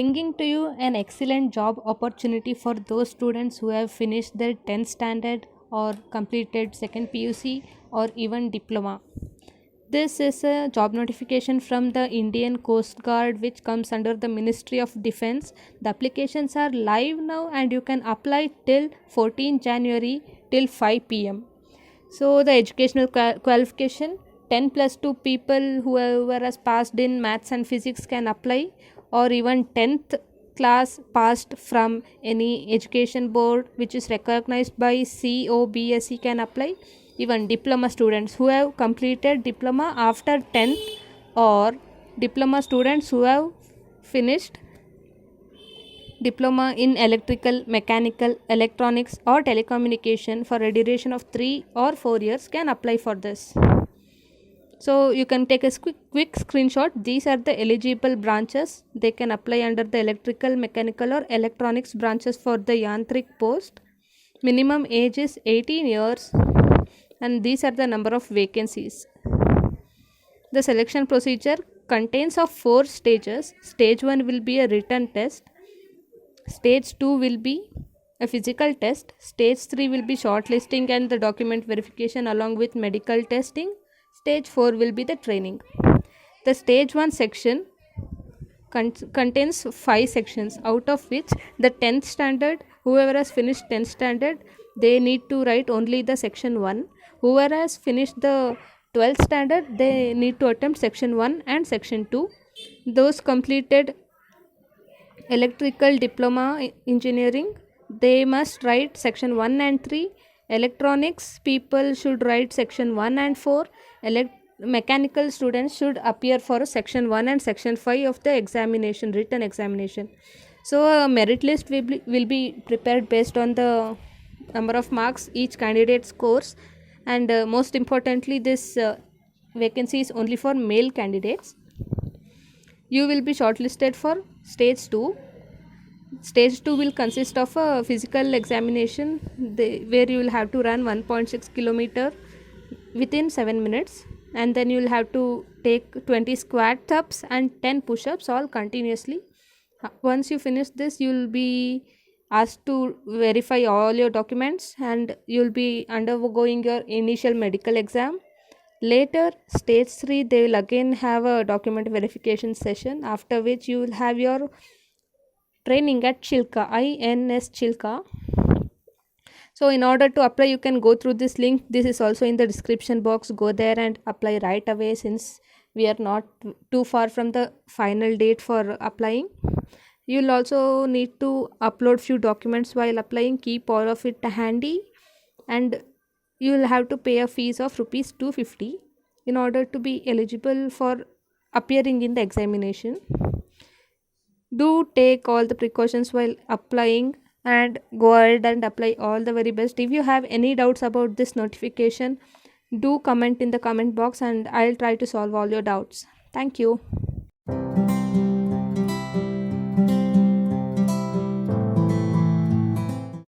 bringing to you an excellent job opportunity for those students who have finished their 10th standard or completed second PUC or even diploma. This is a job notification from the Indian Coast Guard, which comes under the Ministry of Defense. The applications are live now and you can apply till 14 January till 5 pm. So the educational qualification, 10 plus 2 people whoever has passed in maths and physics can apply, or even 10th class passed from any education board which is recognized by COBSE can apply. Even diploma students who have completed diploma after 10th, or diploma students who have finished diploma in electrical, mechanical, electronics or telecommunication for a duration of 3 or 4 years can apply for this. So you can take a quick screenshot. These are the eligible branches. They can apply under the electrical, mechanical or electronics branches for the Yantrik post. Minimum age is 18 years and these are the number of vacancies. The selection procedure contains of 4 stages. Stage 1 will be a written test. Stage 2 will be a physical test. Stage 3 will be shortlisting and the document verification along with medical testing. Stage 4 will be the training. The stage 1 section contains 5 sections, out of which the 10th standard, whoever has finished 10th standard, they need to write only the section 1. Whoever has finished the 12th standard, they need to attempt section 1 and section 2. Those completed electrical diploma engineering, they must write section 1 and 3. Electronics people should write section 1 and 4. Mechanical students should appear for section 1 and section 5 of the examination, written examination. So a merit list will be prepared based on the number of marks each candidate scores, and most importantly this vacancy is only for male candidates. You will be shortlisted for stage 2. Stage 2 will consist of a physical examination where you will have to run 1.6 kilometer within 7 minutes, and then you will have to take 20 squat ups and 10 push-ups all continuously. Once you finish this, you will be asked to verify all your documents and you will be undergoing your initial medical exam. Later, stage 3, they will again have a document verification session, after which you will have your training at Chilka, INS Chilka. So in order to apply, you can go through this link. This is also in the description box. Go there and apply right away, since we are not too far from the final date for applying. You will also need to upload few documents while applying. Keep all of it handy, and you will have to pay a fees of rupees 250 in order to be eligible for appearing in the examination. Do take all the precautions while applying and go ahead and apply. All the very best. If you have any doubts about this notification, do comment in the comment box and I'll try to solve all your doubts. Thank you.